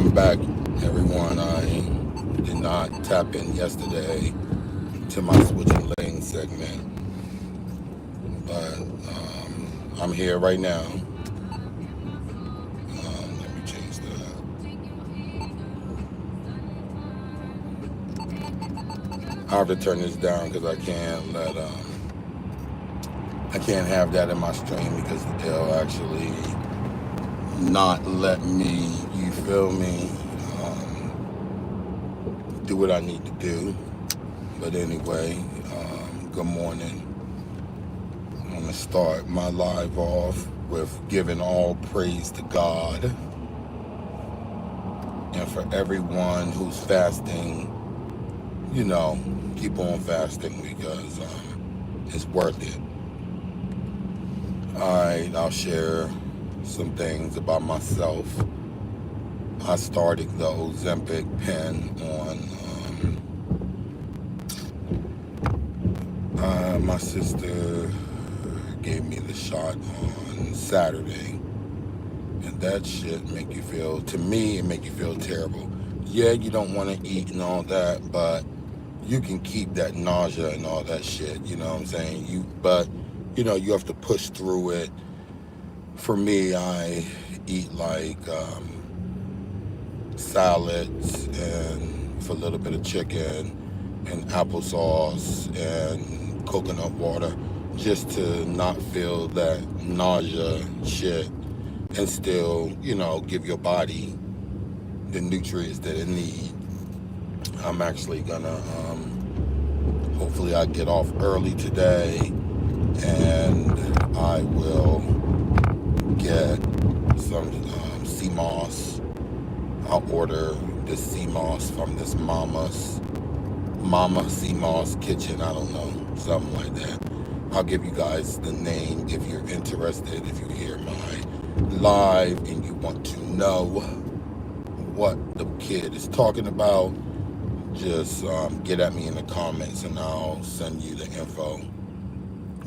I'm back, everyone. I did not tap in yesterday to my switching lane segment, but I'm here right now. Let me change that. I have to turn this down because I can't have that in my stream because they'll actually not let me. You feel me? Do what I need to do. But anyway, good morning. I'm going to start my live off with giving all praise to God and for everyone who's fasting, keep on fasting because it's worth it. All right, I'll share some things about myself. I started the Ozempic pen on, my sister gave me the shot on Saturday. And that shit make you feel, to me, it make you feel terrible. Yeah, you don't want to eat and all that, but you can keep that nausea and all that shit, you know what I'm saying? You have to push through it. For me, I eat like salads and with a little bit of chicken and applesauce and coconut water just to not feel that nausea shit and still, give your body the nutrients that it needs. I'm actually gonna, hopefully I get off early today and I will get some sea moss. I'll order the sea moss from this Mama Sea Moss Kitchen. I don't know, something like that. I'll give you guys the name if you're interested, if you hear my live and you want to know what the kid is talking about. Just get at me in the comments and I'll send you the info.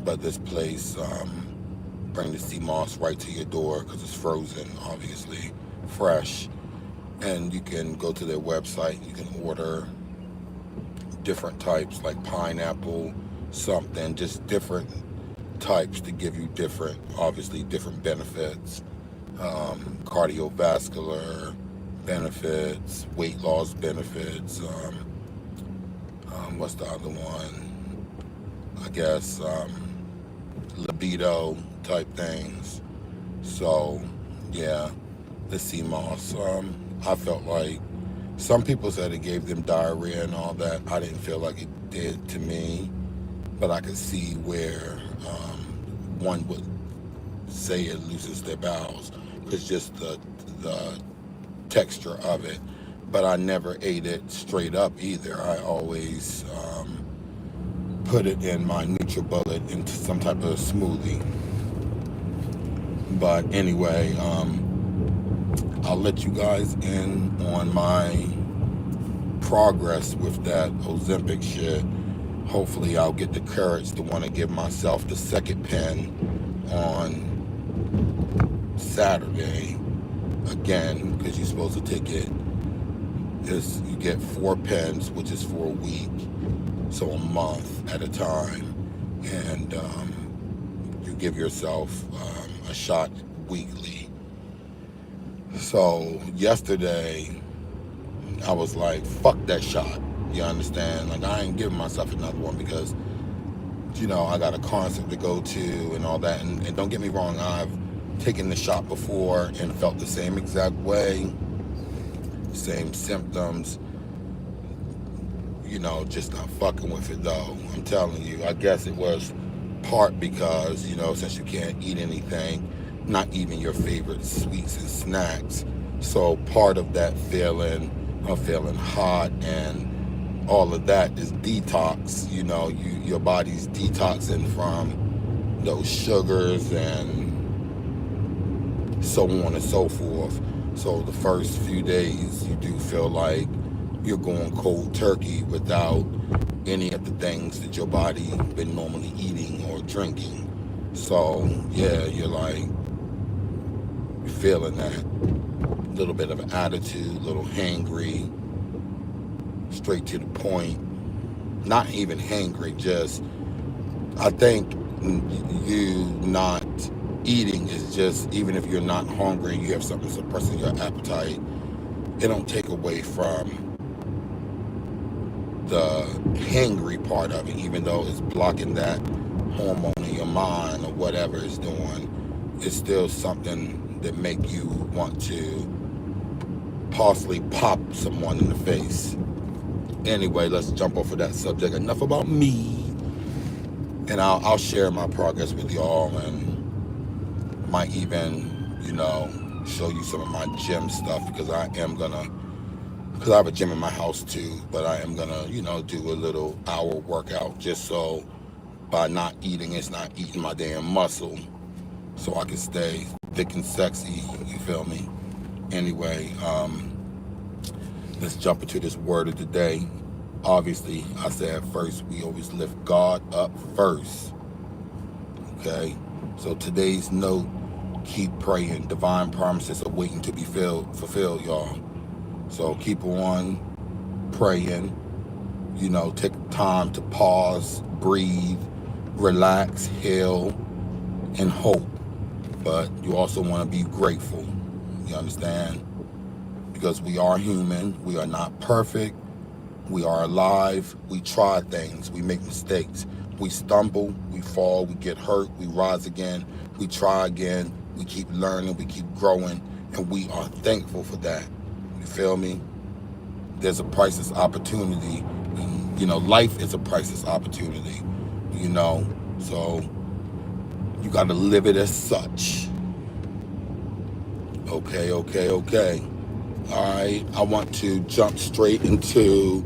But this place, bring the sea moss right to your door because it's frozen, obviously, fresh. And you can go to their website. You can order different types like pineapple, something, just different types to give you obviously different benefits, cardiovascular benefits, weight loss benefits, what's the other one? I guess libido type things. So yeah, the sea moss. I felt like some people said it gave them diarrhea and all that. I didn't feel like it did to me, but I could see where one would say it loosens their bowels because just the texture of it. But I never ate it straight up either. I always put it in my NutriBullet into some type of smoothie. But anyway, I'll let you guys in on my progress with that Ozempic shit. Hopefully I'll get the courage to want to give myself the second pen on Saturday again, because you're supposed to take it. You get 4 pens, which is for a week, so a month at a time, and you give yourself a shot weekly. So yesterday I was like, fuck that shot. You understand? Like, I ain't giving myself another one because, I got a concert to go to and all that. And don't get me wrong, I've taken the shot before and felt the same exact way, same symptoms, just not fucking with it though. I'm telling you, I guess it was part because, since you can't eat anything, not even your favorite sweets and snacks. So part of that feeling of feeling hot and all of that is detox. Your body's detoxing from those sugars and so on and so forth. So the first few days you do feel like you're going cold turkey without any of the things that your body been normally eating or drinking. So yeah, you're like feeling that. little bit of an attitude, a little hangry, straight to the point. Not even hangry, just I think you not eating is just, even if you're not hungry, you have something suppressing your appetite, it don't take away from the hangry part of it, even though it's blocking that hormone in your mind or whatever it's doing. It's still something that make you want to possibly pop someone in the face. Anyway, let's jump off of that subject. Enough about me. And I'll share my progress with y'all, and might even, show you some of my gym stuff, because I have a gym in my house too, but I am gonna, do a little hour workout, just so by not eating, it's not eating my damn muscle, so I can stay thick and sexy, you feel me? Anyway, let's jump into this word of the day. Obviously, I said first, we always lift God up first. Okay? So today's note, keep praying. Divine promises are waiting to be fulfilled, y'all. So keep on praying. Take time to pause, breathe, relax, heal, and hope. But you also want to be grateful. You understand? Because we are human. We are not perfect. We are alive. We try things. We make mistakes. We stumble. We fall. We get hurt. We rise again. We try again. We keep learning. We keep growing. And we are thankful for that. You feel me? There's a priceless opportunity. Life is a priceless opportunity. So you got to live it as such. Okay. All right. I want to jump straight into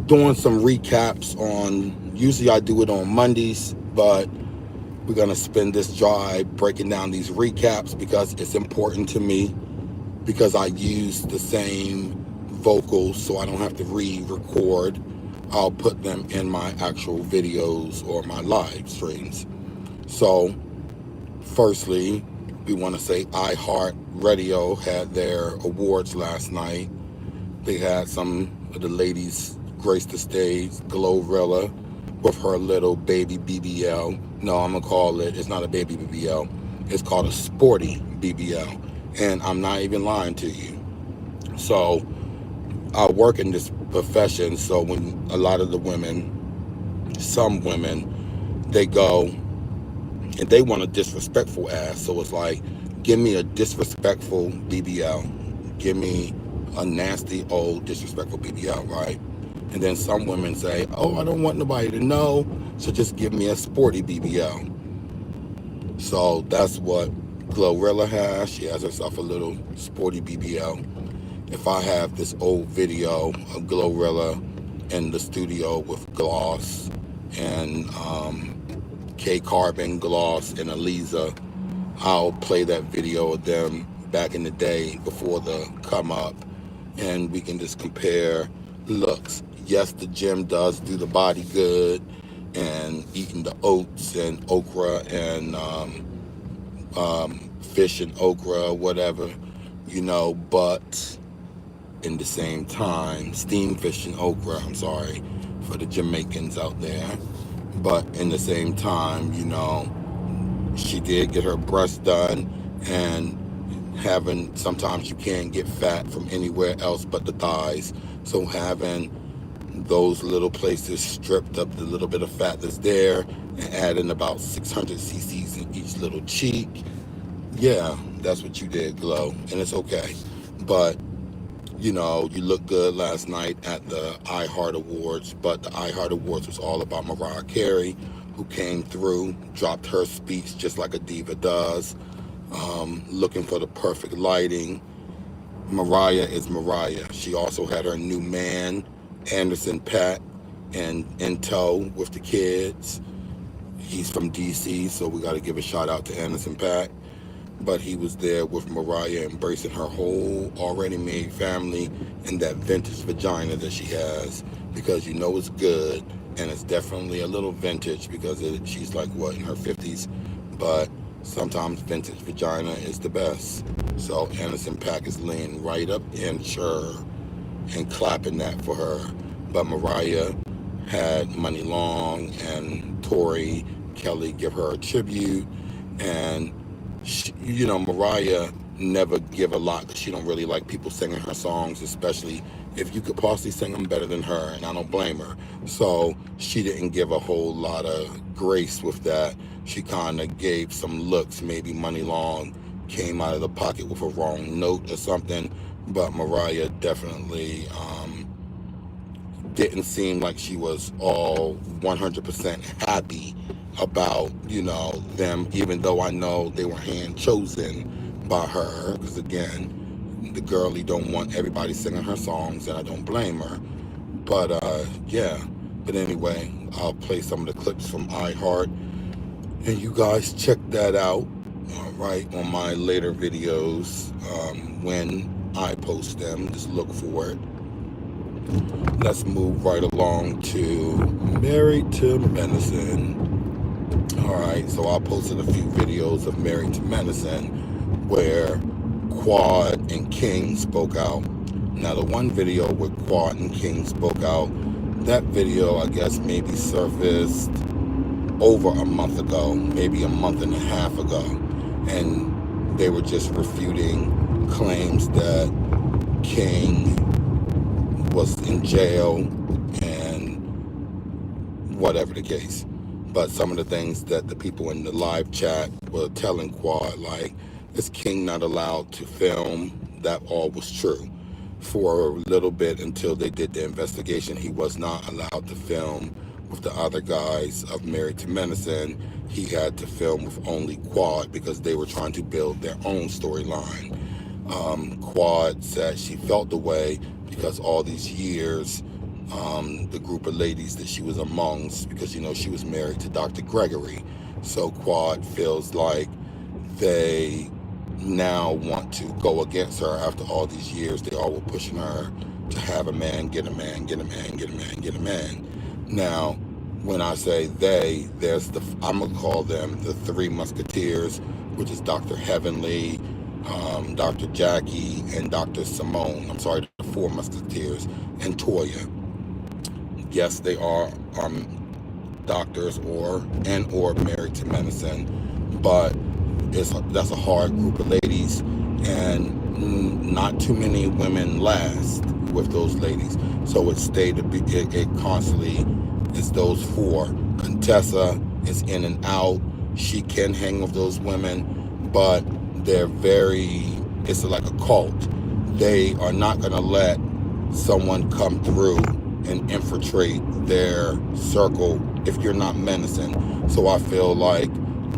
doing some recaps on, usually I do it on Mondays, but we're going to spend this drive breaking down these recaps because it's important to me, because I use the same vocals, so I don't have to re-record. I'll put them in my actual videos or my live streams. So firstly, we want to say iHeart Radio had their awards last night. They had some of the ladies grace the stage. Glorilla with her little baby BBL. No, I'm going to call it, it's not a baby BBL. It's called a sporty BBL. And I'm not even lying to you. So I work in this profession, so when a lot of the women, some women, they go and they want a disrespectful ass. So it's like, give me a disrespectful BBL. Give me a nasty old disrespectful BBL, right? And then some women say, oh, I don't want nobody to know, so just give me a sporty BBL. So that's what Glorilla has. She has herself a little sporty BBL. If I have this old video of Glorilla in the studio with Gloss and K Carbon, Gloss, and Aliza, I'll play that video of them back in the day before the come up, and we can just compare looks. Yes, the gym does do the body good, and eating the oats and okra and fish and okra, whatever, but in the same time, steamed fish and okra, I'm sorry for the Jamaicans out there, but in the same time, she did get her breasts done, and sometimes you can't get fat from anywhere else but the thighs, so having those little places stripped up the little bit of fat that's there and adding about 600 cc's in each little cheek, yeah, that's what you did, Glow, and it's okay. But you look good last night at the iHeart Awards, but the iHeart Awards was all about Mariah Carey, who came through, dropped her speech just like a diva does, looking for the perfect lighting. Mariah is Mariah. She also had her new man, Anderson .Paak, in tow with the kids. He's from DC, so we got to give a shout out to Anderson .Paak. But he was there with Mariah, embracing her whole already made family and that vintage vagina that she has, because it's good, and it's definitely a little vintage because she's like, what, in her 50s, but Sometimes vintage vagina is the best. So Anderson .Paak is laying right up in her and clapping that for her. But Mariah had Money Long and Tori Kelly give her a tribute. And, she, Mariah never give a lot because she don't really like people singing her songs, especially if you could possibly sing them better than her, and I don't blame her. So she didn't give a whole lot of grace with that. She kind of gave some looks. Maybe Money Long came out of the pocket with a wrong note or something, but Mariah definitely didn't seem like she was all 100% happy about, them, even though I know they were hand chosen by her, because again, the girlie don't want everybody singing her songs, and I don't blame her. But yeah, but anyway, I'll play some of the clips from iHeart, and you guys check that out, all right, on my later videos. When I post them, just look for it. Let's move right along to Married to Medicine. All right, so I posted a few videos of Married to Medicine where Quad and King spoke out. Now, the one video where Quad and King spoke out, that video, I guess, maybe surfaced over a month ago, maybe a month and a half ago. And they were just refuting claims that King was in jail and whatever the case. But some of the things that the people in the live chat were telling Quad, like, is King not allowed to film? That all was true. For a little bit until they did the investigation, he was not allowed to film with the other guys of Married to Medicine. He had to film with only Quad because they were trying to build their own storyline. Quad said she felt the way because all these years, the group of ladies that she was amongst, because she was married to Dr. Gregory. So Quad feels like they now want to go against her after all these years. They all were pushing her to have a man, get a man, get a man, get a man, get a man. Now, when I say they, I'm going to call them the Three Musketeers, which is Dr. Heavenly, Dr. Jackie, and Dr. Simone. I'm sorry, the Four Musketeers, and Toya. Yes, they are doctors or Married to Medicine, but that's a hard group of ladies, and not too many women last with those ladies. So it constantly is those four. Contessa is in and out. She can hang with those women, but it's like a cult. They are not going to let someone come through and infiltrate their circle if you're not menacing. So I feel like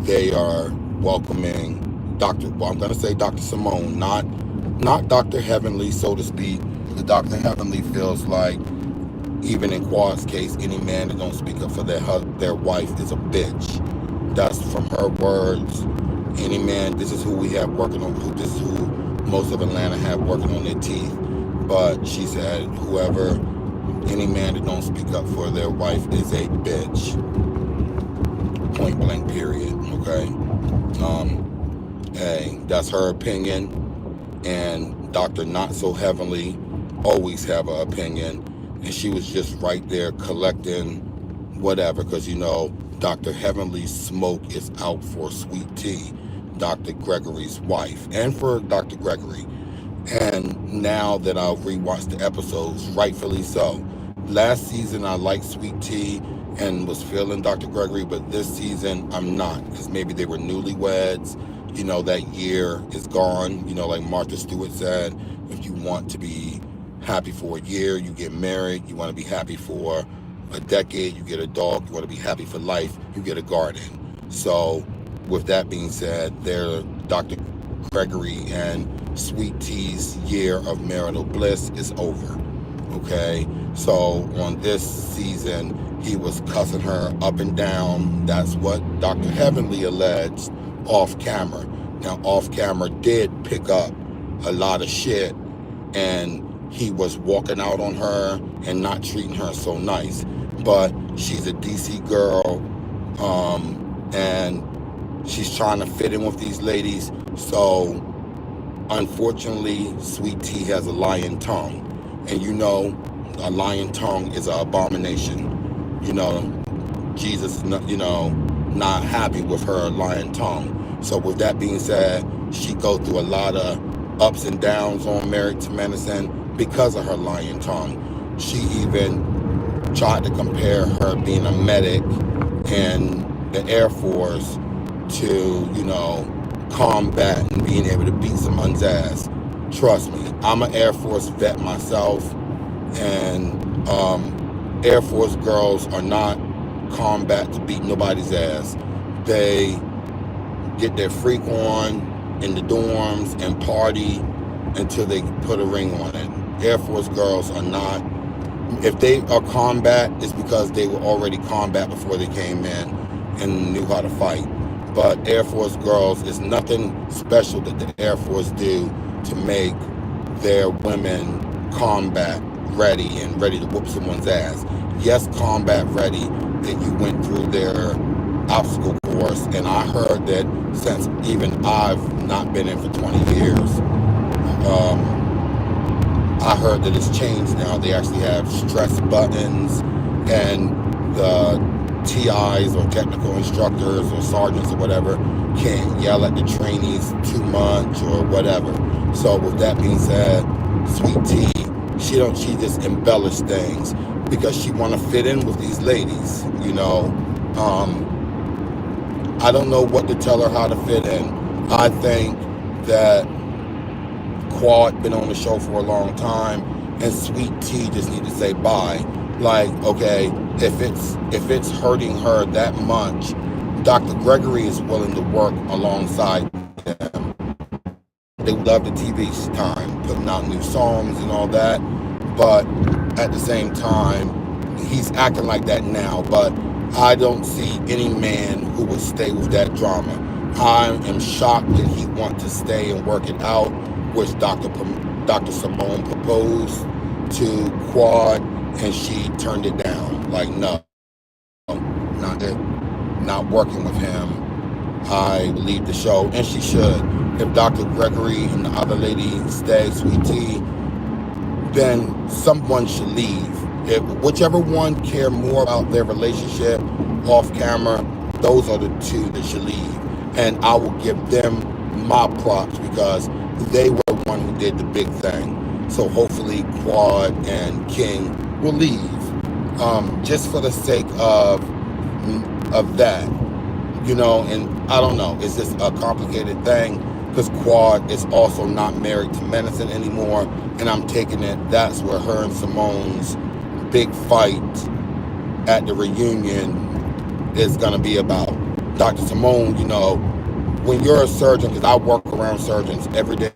they are welcoming I'm going to say Dr. Simone, not Dr. Heavenly, so to speak. Dr. Heavenly feels like, even in Quad's case, any man that don't speak up for their wife is a bitch. That's from her words. Any man, this is who we have working on, this is who most of Atlanta have working on their teeth. But she said, any man that don't speak up for their wife is a bitch. Point blank, period. Okay? Hey, that's her opinion. And Dr. Not So Heavenly always have an opinion. And she was just right there collecting whatever, because Dr. Heavenly's smoke is out for Sweet Tea, Dr. Gregory's wife, and for Dr. Gregory. And now that I've rewatched the episodes, rightfully so. Last season I liked Sweet Tea and was feeling Dr. Gregory, but this season I'm not, because maybe they were newlyweds. That year is gone. Like Martha Stewart said, if you want to be happy for a year, you get married. You want to be happy for a decade, you get a dog. You want to be happy for life, you get a garden. So with that being said, Dr. Gregory and Sweet Tea's year of marital bliss is over. Okay, so on this season, he was cussing her up and down. That's what Dr. Heavenly alleged off camera. Now, off camera did pick up a lot of shit, and he was walking out on her and not treating her so nice. But she's a DC girl, and She's trying to fit in with these ladies. So unfortunately, Sweet Tea has a lying tongue. And you know, a lying tongue is an abomination. You know, Jesus is not, not happy with her lying tongue. So with that being said, she goes through a lot of ups and downs on Married to Medicine because of her lying tongue. She even tried to compare her being a medic in the Air Force to, combat and being able to beat someone's ass. Trust me, I'm an Air Force vet myself, and Air Force girls are not combat to beat nobody's ass. They get their freak on in the dorms and party until they put a ring on it. Air Force girls are not. If they are combat, it's because they were already combat before they came in and knew how to fight. But Air Force girls, is nothing special that the Air Force do to make their women combat ready and ready to whoop someone's ass. Yes, combat ready, that you went through their obstacle course, and I heard that since even I've not been in for 20 years, I heard that it's changed now. They actually have stress buttons, and the TIs or technical instructors or sergeants or whatever can't yell at the trainees too much or whatever. So with that being said, Sweet Tea, she just embellish things because she want to fit in with these ladies, I don't know what to tell her how to fit in. I think that Quad been on the show for a long time, and Sweet Tea just need to say bye. Like, okay, if it's hurting her that much, Dr. Gregory is willing to work alongside them. They love the TV time, putting out new songs and all that, but at the same time, he's acting like that now. But I don't see any man who would stay with that drama. I am shocked that he wants to stay and work it out, which Dr. Simone proposed to Quad, and she turned it down. Like, no, not working with him. I leave the show, and she should. If Dr. Gregory and the other lady stay, Sweet Tea, then someone should leave. If whichever one care more about their relationship off camera, those are the two that should leave. And I will give them my props because they were the one who did the big thing. So hopefully Quad and King will leave, just for the sake of that, and I don't know, it's just a complicated thing because Quad is also not married to Medicine anymore, and I'm taking it that's where her and Simone's big fight at the reunion is going to be about. Dr. Simone, when you're a surgeon, because I work around surgeons every day,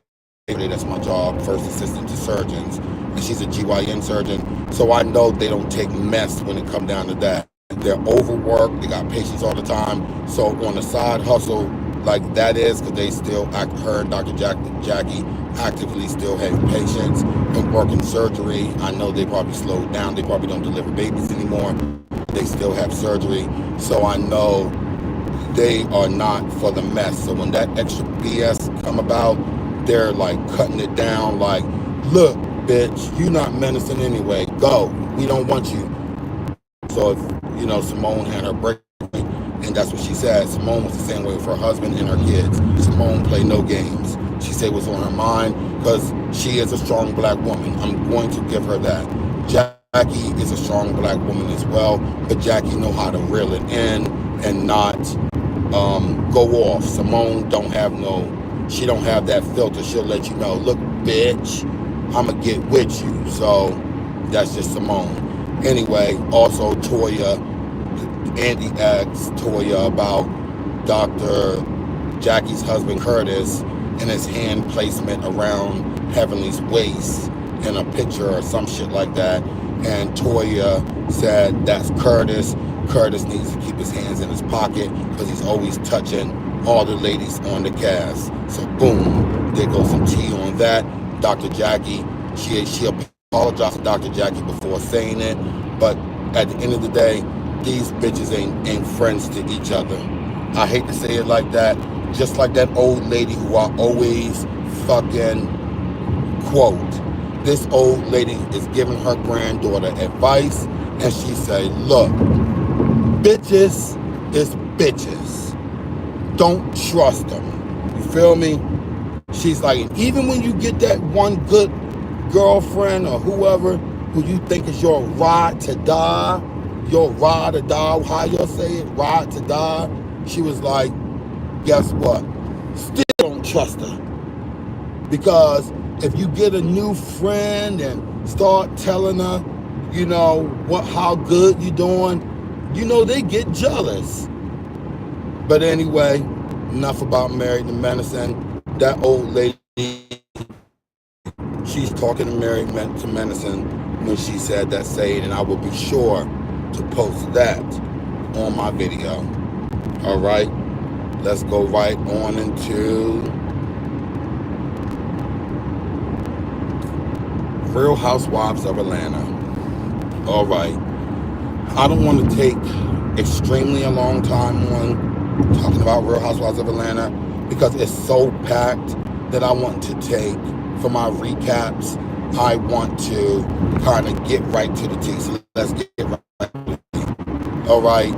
that's my job, first assistant to surgeons, and she's a GYN surgeon, so I know they don't take mess when it comes down to that. They're overworked, they got patients all the time, so on the side hustle, like that is, because they still, her and Dr. Jackie actively still have patients and working surgery. I know they probably slowed down, they probably don't deliver babies anymore, they still have surgery, so I know they are not for the mess. So when that extra BS come about, they're like cutting it down, like, look, bitch, you not Medicine anyway, go, we don't want you. So if, Simone had her break, and that's what she said. Simone was the same way with her husband and her kids. Simone played no games. She said what's on her mind because she is a strong black woman. I'm going to give her that. Jackie is a strong black woman as well, but Jackie know how to reel it in and not go off. Simone she don't have that filter. She'll let you know, look, bitch, I'ma get with you. So that's just Simone. Anyway, also Toya, Andy asked Toya about Dr. Jackie's husband Curtis and his hand placement around Heavenly's waist in a picture or some shit like that. And Toya said that's Curtis. Curtis needs to keep his hands in his pocket because he's always touching all the ladies on the cast. So boom, there goes some tea on that. Dr. Jackie, she apologized to Dr. Jackie before saying it, but at the end of the day, these bitches ain't friends to each other. I hate to say it like that, just like that old lady who I always fucking quote. This old lady is giving her granddaughter advice, and she say, look, bitches is bitches. Don't trust them. You feel me? She's like, even when you get that one good girlfriend or whoever who you think is your ride to die, how y'all say it, ride to die, she was like, guess what? Still don't trust her. Because if you get a new friend and start telling her, how good you doing, they get jealous. But anyway, enough about Married to Medicine. That old lady, she's talking to Married to Medicine when she said that saying, and I will be sure to post that on my video. All right, let's go right on into Real Housewives of Atlanta. All right, I don't want to take extremely a long time on talking about Real Housewives of Atlanta because it's so packed that I want to take, for my recaps, I want to kind of get right to the tea. So let's get right to the tea. All right,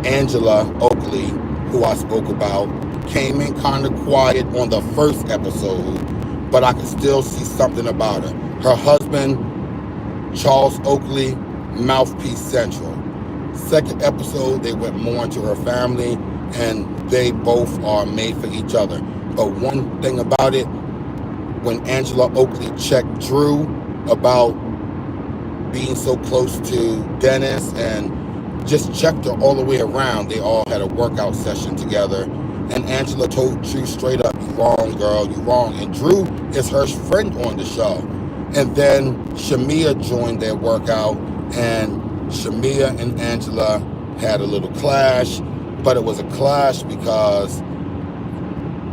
Angela Oakley, who I spoke about, came in kind of quiet on the first episode, but I could still see something about her. Her husband, Charles Oakley, Mouthpiece Central. Second episode, they went more into her family, and they both are made for each other. But one thing about it, when Angela Oakley checked Drew about being so close to Dennis and just checked her all the way around, they all had a workout session together. And Angela told Drew straight up, you wrong, girl, you wrong. And Drew is her friend on the show. And then Shamia joined their workout, and Shamia and Angela had a little clash, but it was a clash because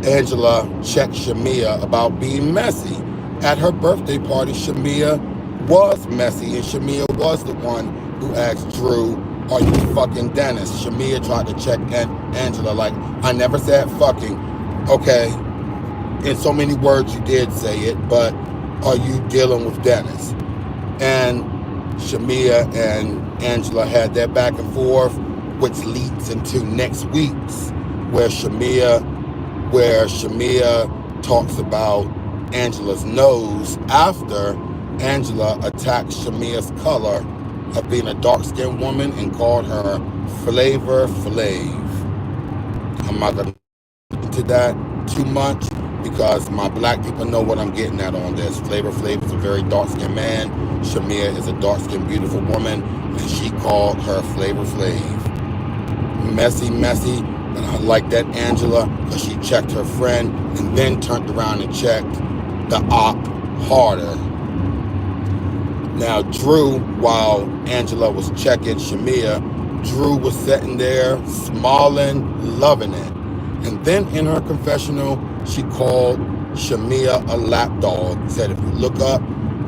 Angela checked Shamia about being messy. At her birthday party, Shamia was messy, and Shamia was the one who asked Drew, are you fucking Dennis? Shamia tried to check Angela like, I never said fucking. Okay, in so many words you did say it, but are you dealing with Dennis? And Shamia and Angela had that back and forth, which leads into next week's, where Shamia talks about Angela's nose after Angela attacked Shamia's color of being a dark-skinned woman and called her Flavor Flav. I'm not going to get into that too much because my black people know what I'm getting at on this. Flavor Flav is a very dark-skinned man. Shamia is a dark-skinned, beautiful woman, and she called her Flavor Flav. Messy, but I like that Angela because she checked her friend and then turned around and checked the op harder. Now, Drew, while Angela was checking Shamia, Drew was sitting there, smiling, loving it. And then in her confessional, she called Shamia a lapdog. Said if you look up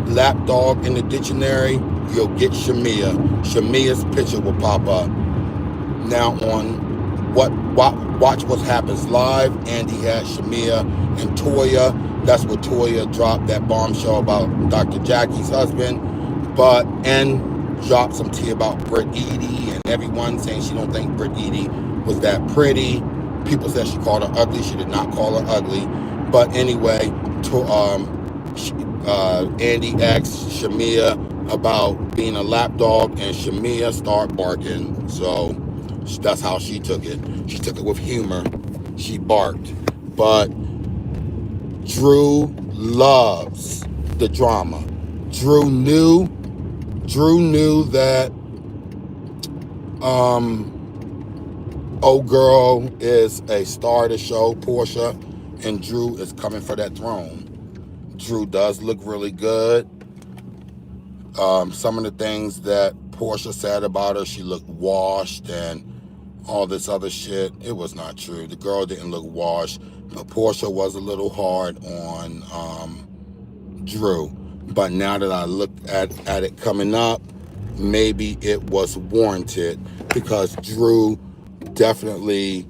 lapdog in the dictionary, you'll get Shamia. Shamia's picture will pop up. Now on Watch What Happens Live, Andy had Shamia and Toya. That's where Toya dropped that bombshell about Dr. Jackie's husband. And dropped some tea about Britt Edie, and everyone saying she don't think Britt Edie was that pretty. People said she called her ugly. She did not call her ugly. But anyway, Andy asked Shamia about being a lapdog, and Shamia started barking. So that's how she took it. She took it with humor. She barked. But Drew loves the drama. Drew knew that old girl is a star of the show, Portia, and Drew is coming for that throne. Drew does look really good. Some of the things that Portia said about her, she looked washed and all this other shit, it was not true. The girl didn't look washed, but Portia was a little hard on Drew. But now that I look at it coming up, maybe it was warranted because Drew definitely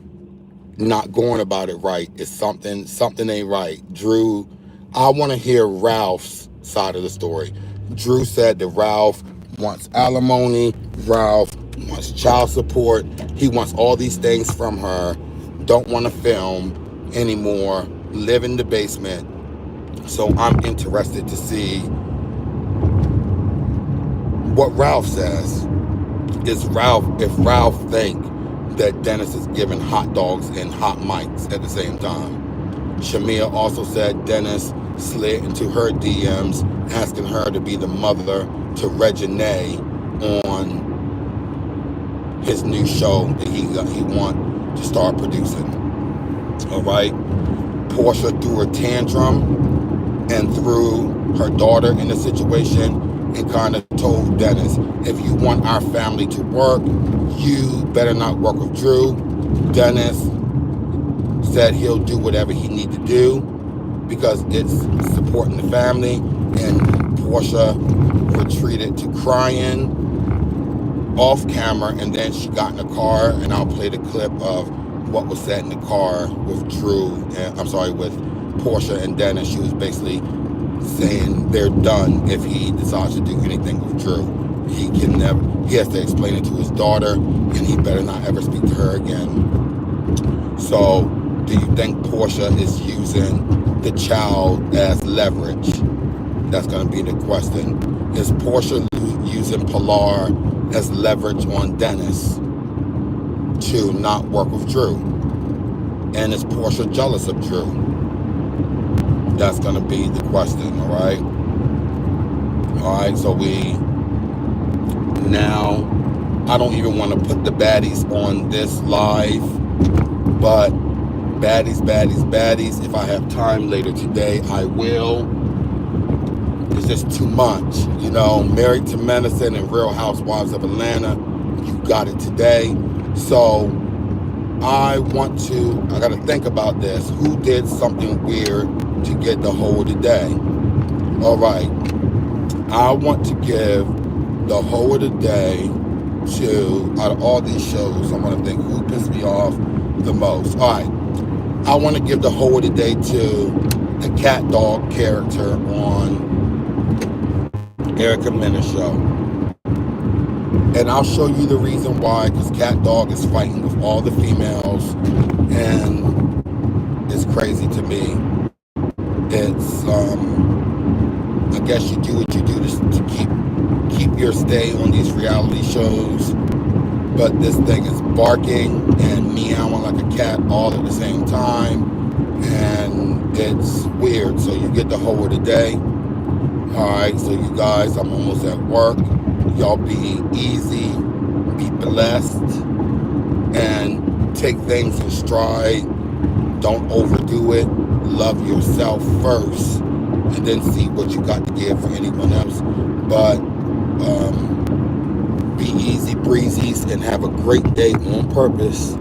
not going about it right. It's something ain't right. Drew, I want to hear Ralph's side of the story. Drew said that Ralph wants alimony, Ralph wants child support, he wants all these things from her, don't want to film anymore, live in the basement. So I'm interested to see what Ralph says. If Ralph think that Dennis is giving hot dogs and hot mics at the same time. Shamia also said Dennis slid into her DMs asking her to be the mother to Reginae on his new show that he want to start producing. All right. Portia threw a tantrum and threw her daughter in the situation and kind of told Dennis, if you want our family to work, you better not work with Drew. Dennis said he'll do whatever he need to do because it's supporting the family, and Portia retreated to crying off camera, and then she got in the car, and I'll play the clip of what was said in the car with with Portia and Dennis. She was basically saying they're done if he decides to do anything with Drew. He has to explain it to his daughter, and he better not ever speak to her again. So, do you think Portia is using the child as leverage? That's going to be the question. Is Portia using Pilar as leverage on Dennis to not work with Drew? And is Portia jealous of Drew? That's going to be the question, all right? All right, so I don't even want to put the baddies on this live, but baddies, if I have time later today, I will. It's just too much. Married to Medicine and Real Housewives of Atlanta, you got it today. So I got to think about this. Who did something weird to get the Heau of the day? All right. I want to give the Heau of the day to, out of all these shows, I want to think who pissed me off the most. All right. I want to give the Heau of the day to the cat dog character on Erica Mena's show. And I'll show you the reason why, because Cat Dog is fighting with all the females, and it's crazy to me. It's, I guess you do what you do to keep your stay on these reality shows, but this thing is barking and meowing like a cat all at the same time, and it's weird. So you get the Heau of the day. All right, so you guys, I'm almost at work. Y'all be easy, be blessed, and take things in stride. Don't overdo it. Love yourself first, and then see what you got to give for anyone else. But be easy breezies and have a great day on purpose.